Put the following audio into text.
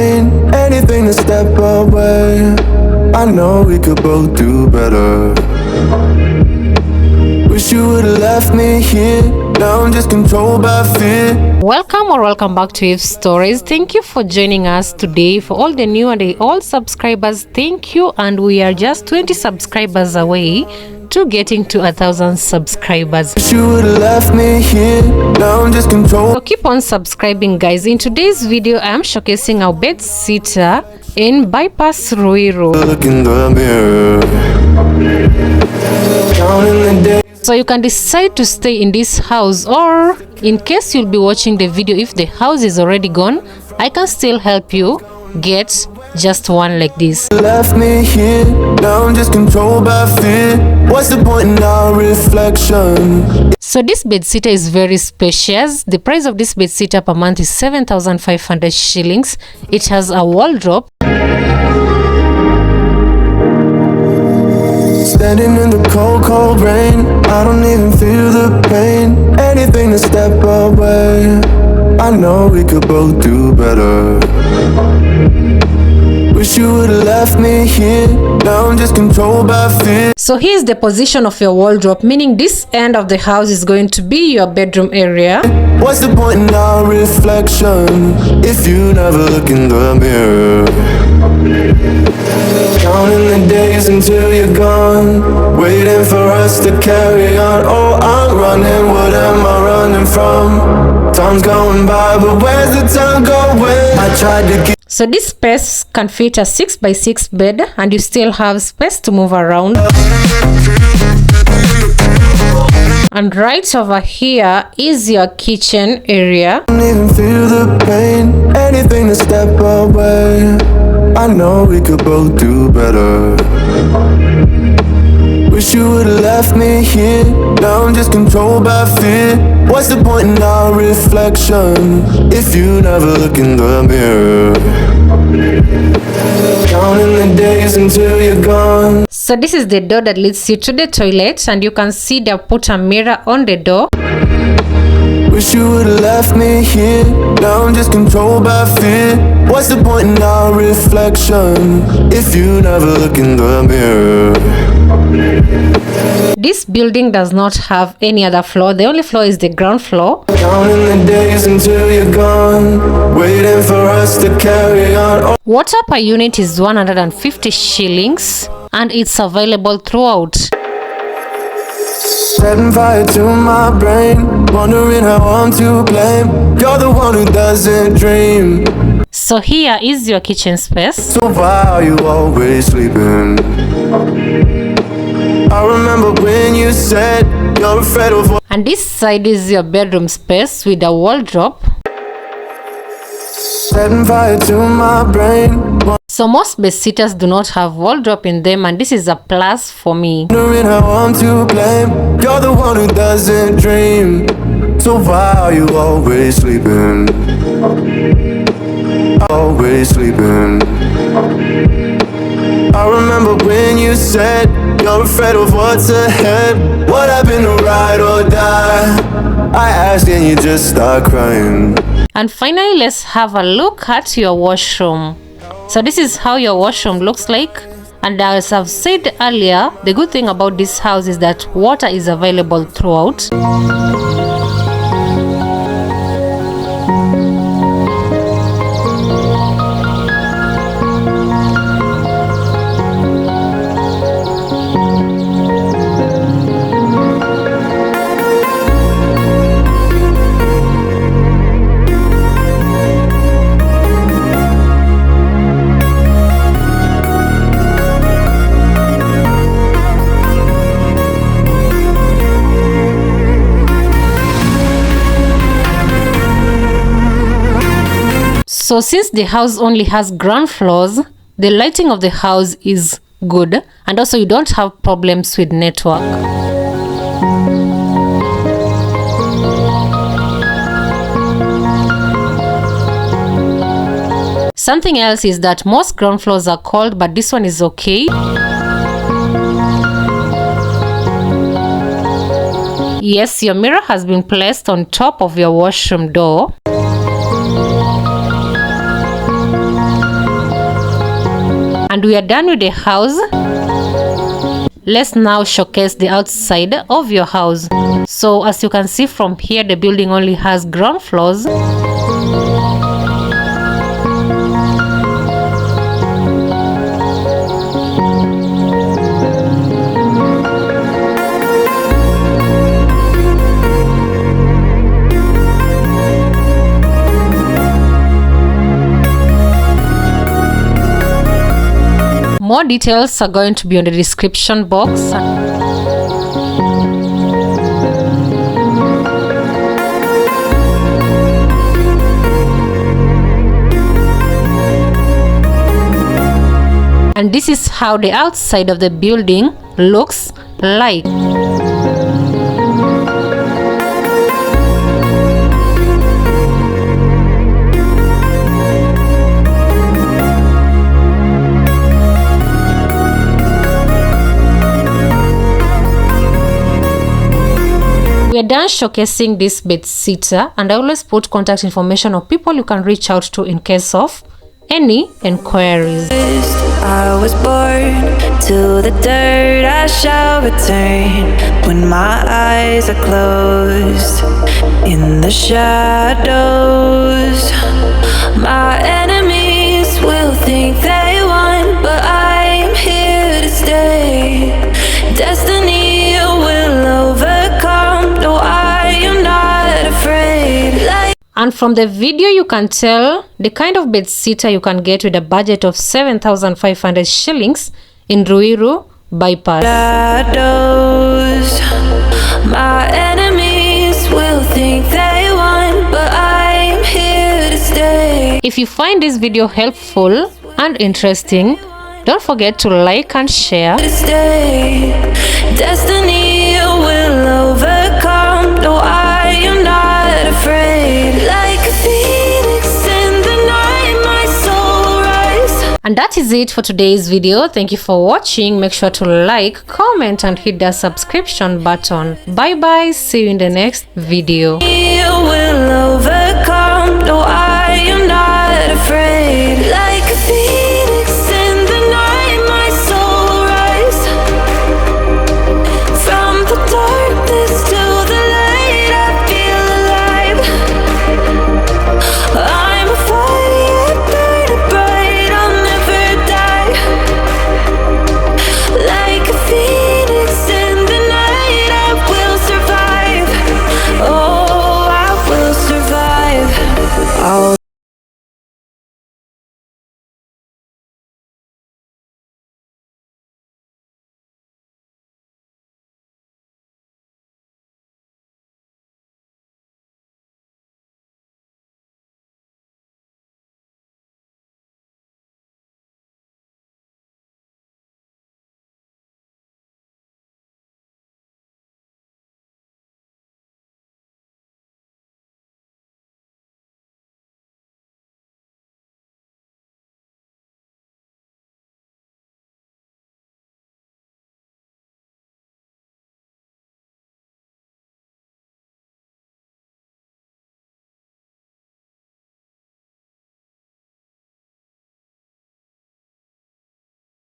brain, anything to step away. I know we could both do better. Wish you would've left me here. Now I'm just controlled by fear. Welcome back to Eve Stories. Thank you for joining us today. For all the new and the old subscribers, thank you. And we are just 20 subscribers away to getting to 1,000 subscribers. Wish you would've left me here. Now I'm just controlled. So keep on subscribing, guys. In today's video, I am showcasing our bedsitter in Bypass Ruiru. Look in the mirror. Counting the days. So you can decide to stay in this house, or in case you'll be watching the video, if the house is already gone, I can still help you get just one like this. Left me here, now I'm just controlled by fear. What's the point in our reflection? So this bedsitter is very spacious. The price of this bedsitter per month is 7,500 shillings. It has a wardrobe. Standing in the cold, cold rain, I don't even feel the pain. Anything to step away. I know we could both do better. Wish you would've left me here. Now I'm just controlled by fear. So here's the position of your wardrobe, meaning this end of the house is going to be your bedroom area. What's the point in our reflection if you never look in the mirror? Counting the days until you're gone, waiting for us to carry on. Oh, I'm running, what am I running from? Time's going by, but where's the time going? I tried to get. So this space can fit a 6x6 bed, and you still have space to move around. And right over here is your kitchen area. I don't even feel the pain, anything to step away. I know we could both do better. Wish you would've left me here. Now I'm just controlled by fear. What's the point in our reflection if you never look in the mirror? Counting the days until you're gone. So this is the door that leads you to the toilet, and you can see they put a mirror on the door. Wish you would've left me here. Now I'm just controlled by fear. What's the point in our reflection if you never look in the mirror? This building does not have any other floor. The only floor is the ground floor. Counting the days until you're gone, waiting for us to carry on. Oh. Water per unit is 150 shillings, and it's available throughout. Setting fire to my brain, wondering how I'm to blame. You're the one who doesn't dream. So here is your kitchen space. So why are you always sleeping? I remember when you said you're afraid of what. And this side is your bedroom space with a wardrobe. Setting fire to my brain. So most bedsitters do not have wardrobe in them, and this is a plus for me. Wondering how I'm to blame. You're the one who doesn't dream. So why are you always sleeping? Always sleeping. I remember when you said you're afraid of what's ahead. What happened to ride or die? I asked and you just start crying. And finally, let's have a look at your washroom. So this is how your washroom looks like. And as I've said earlier, the good thing about this house is that water is available throughout. So since the house only has ground floors, the lighting of the house is good, and also you don't have problems with network. Something else is that most ground floors are cold, but this one is okay. Yes, your mirror has been placed on top of your washroom door. And we are done with the house. Let's now showcase the outside of your house. So as you can see from here, the building only has ground floors. More details are going to be on the description box. And this is how the outside of the building looks like. We are done showcasing this bedsitter, and I always put contact information of people you can reach out to in case of any inquiries. I was born to the dirt, I shall return when my eyes are closed. In the shadows, my enemies will think they won, but I am here to stay. Destiny will overcome, though I am not afraid. And from the video you can tell the kind of bedsitter you can get with a budget of 7,500 shillings in Ruiru bypass. Shadows, my enemies will think they won, but I am here to stay. If you find this video helpful and interesting, don't forget to like and share. Destiny will overcome, though I am not afraid. Like a phoenix in the night, my soul will rise. And that is it for today's video. Thank you for watching. Make sure to like, comment and hit the subscription button. Bye bye. See you in the next video. Will overcome.